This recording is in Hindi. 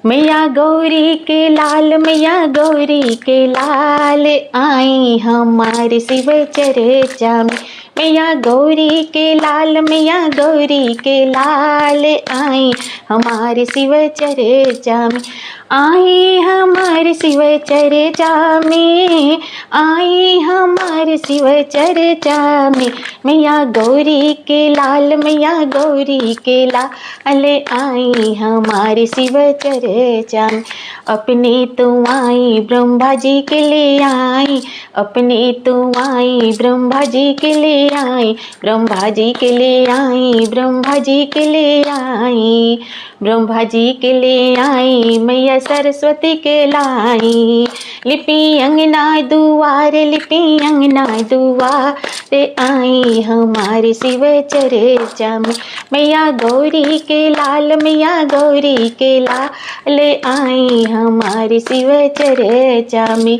मैया गौरी के लाल, मैया गौरी के लाल, आई हमारे शिव चर्चा में। मैया गौरी के लाल, मैया गौरी के लाल, आई हमारे शिव चर्चा में। आई हमारे शिव चर्चा में, आई हमारे शिव चर्चा में। मैया गौरी के लाल, मैया गौरी के लाल, आई हमारे शिव चर्चा में। अपने तो आई ब्रह्मा जी के ले आई, अपने तो आई ब्रह्मा जी के ले आई, ब्रह्मा जी के ले आई, ब्रह्मा जी के ले आई, ब्रह्मा जी के ले आई, मैया सरस्वती के लाई। लिपि अंगना दुआर, लिपि अंगना दुआर, आई हमारे शिव चर्चा में। मैया गौरी के लाल, मैया गौरी के लाल, आई हमारे शिव चर्चा में।